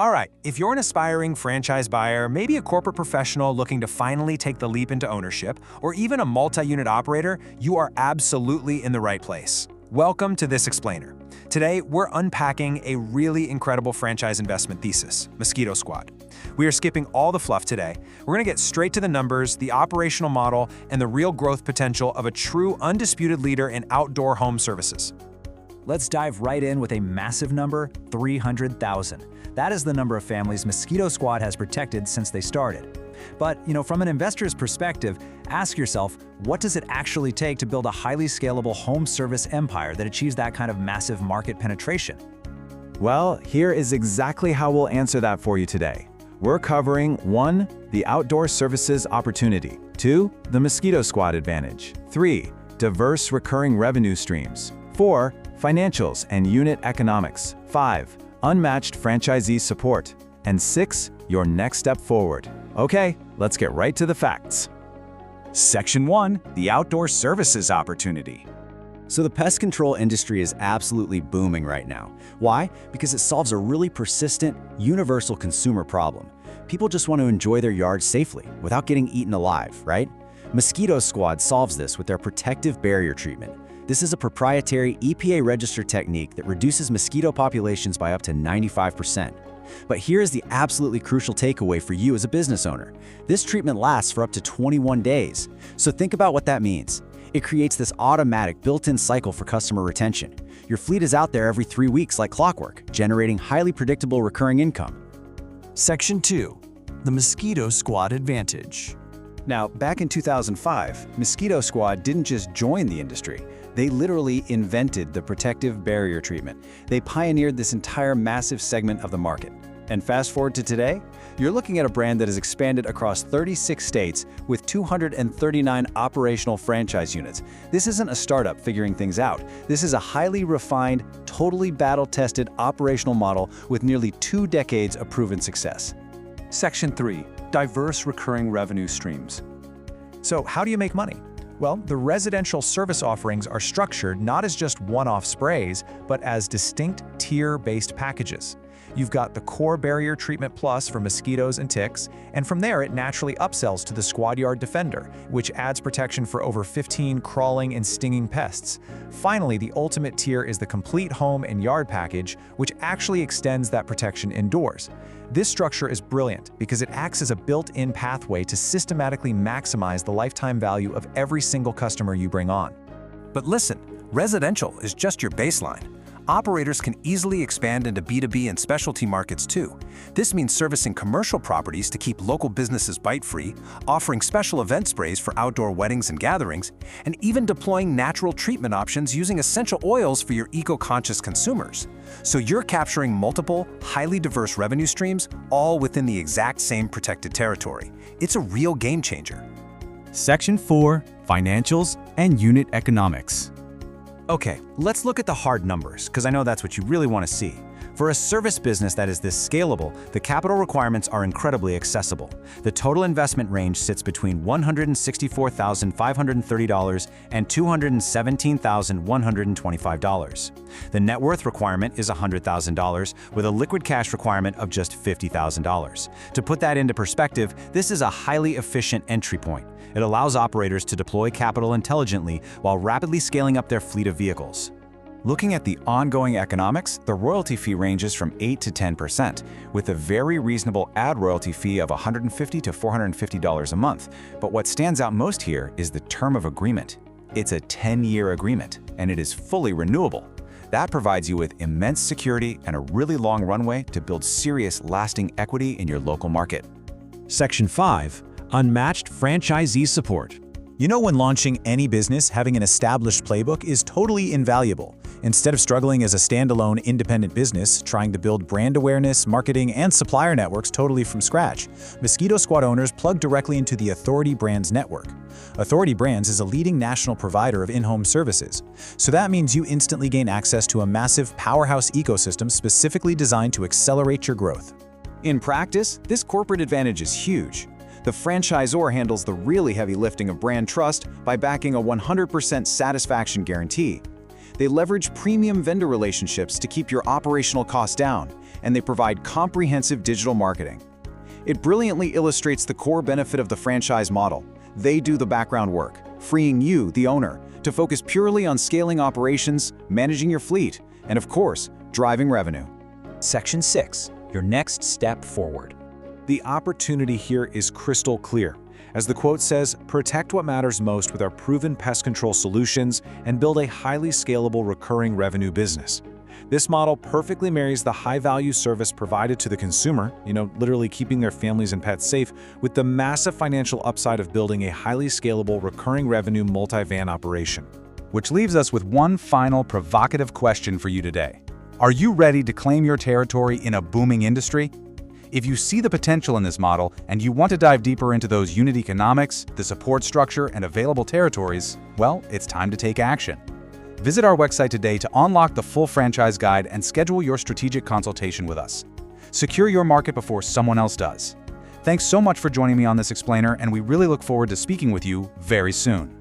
All right, if you're an aspiring franchise buyer, maybe a corporate professional looking to finally take the leap into ownership, or even a multi-unit operator, you are absolutely in the right place. Welcome to This Explainer. Today, we're unpacking a really incredible franchise investment thesis, Mosquito Squad. We are skipping all the fluff today. We're going to get straight to the numbers, the operational model, and the real growth potential of a true undisputed leader in outdoor home services. Let's dive right in with a massive number, 300,000. That is the number of families Mosquito Squad has protected since they started. But, from an investor's perspective, ask yourself, what does it actually take to build a highly scalable home service empire that achieves that kind of massive market penetration? Well, here is exactly how we'll answer that for you today. We're covering 1. The outdoor services opportunity. 2. The Mosquito Squad advantage. 3. Diverse recurring revenue streams. 4. Financials and unit economics. 5. Unmatched franchisee support. And 6. Your next step forward. Okay, let's get right to the facts. Section 1. The outdoor services opportunity. So the pest control industry is absolutely booming right now. Why? Because it solves a really persistent, universal consumer problem. People just want to enjoy their yards safely without getting eaten alive, right? Mosquito Squad solves this with their protective barrier treatment. This is a proprietary EPA-registered technique that reduces mosquito populations by up to 95%. But here's the absolutely crucial takeaway for you as a business owner. This treatment lasts for up to 21 days. So think about what that means. It creates this automatic built-in cycle for customer retention. Your fleet is out there every 3 weeks like clockwork, generating highly predictable recurring income. Section 2. The Mosquito Squad advantage. Now, back in 2005, Mosquito Squad didn't just join the industry. They literally invented the protective barrier treatment. They pioneered this entire massive segment of the market. And fast forward to today, you're looking at a brand that has expanded across 36 states with 239 operational franchise units. This isn't a startup figuring things out. This is a highly refined, totally battle-tested operational model with nearly 2 decades of proven success. Section 3. Diverse recurring revenue streams. So how do you make money? Well, the residential service offerings are structured not as just one-off sprays, but as distinct tier-based packages. You've got the core barrier treatment plus for mosquitoes and ticks, and from there it naturally upsells to the Squad Yard Defender, which adds protection for over 15 crawling and stinging pests. Finally, the ultimate tier is the complete home and yard package, which actually extends that protection indoors. This structure is brilliant because it acts as a built-in pathway to systematically maximize the lifetime value of every single customer you bring on. But listen, residential is just your baseline. Operators can easily expand into B2B and specialty markets too. This means servicing commercial properties to keep local businesses bite-free, offering special event sprays for outdoor weddings and gatherings, and even deploying natural treatment options using essential oils for your eco-conscious consumers. So you're capturing multiple, highly diverse revenue streams, all within the exact same protected territory. It's a real game changer. Section 4. Financials and unit economics. Okay, let's look at the hard numbers, because I know that's what you really want to see. For a service business that is this scalable, the capital requirements are incredibly accessible. The total investment range sits between $164,530 and $217,125. The net worth requirement is $100,000, with a liquid cash requirement of just $50,000. To put that into perspective, this is a highly efficient entry point. It allows operators to deploy capital intelligently while rapidly scaling up their fleet of vehicles. Looking at the ongoing economics, the royalty fee ranges from 8 to 10%, with a very reasonable ad royalty fee of $150 to $450 a month. But what stands out most here is the term of agreement. It's a 10-year agreement, and it is fully renewable. That provides you with immense security and a really long runway to build serious, lasting equity in your local market. Section 5. Unmatched franchisee support. You know, when launching any business, having an established playbook is totally invaluable. Instead of struggling as a standalone independent business, trying to build brand awareness, marketing, and supplier networks totally from scratch, Mosquito Squad owners plug directly into the Authority Brands network. Authority Brands is a leading national provider of in-home services. So that means you instantly gain access to a massive powerhouse ecosystem specifically designed to accelerate your growth. In practice, this corporate advantage is huge. The franchisor handles the really heavy lifting of brand trust by backing a 100% satisfaction guarantee. They leverage premium vendor relationships to keep your operational costs down, and they provide comprehensive digital marketing. It brilliantly illustrates the core benefit of the franchise model. They do the background work, freeing you, the owner, to focus purely on scaling operations, managing your fleet, and of course, driving revenue. Section 6. Your next step forward. The opportunity here is crystal clear. As the quote says, protect what matters most with our proven pest control solutions and build a highly scalable recurring revenue business. This model perfectly marries the high-value service provided to the consumer, literally keeping their families and pets safe, with the massive financial upside of building a highly scalable recurring revenue multi-van operation. Which leaves us with one final provocative question for you today. Are you ready to claim your territory in a booming industry? If you see the potential in this model and you want to dive deeper into those unit economics, the support structure, and available territories, well, it's time to take action. Visit our website today to unlock the full franchise guide and schedule your strategic consultation with us. Secure your market before someone else does. Thanks so much for joining me on this explainer, and we really look forward to speaking with you very soon.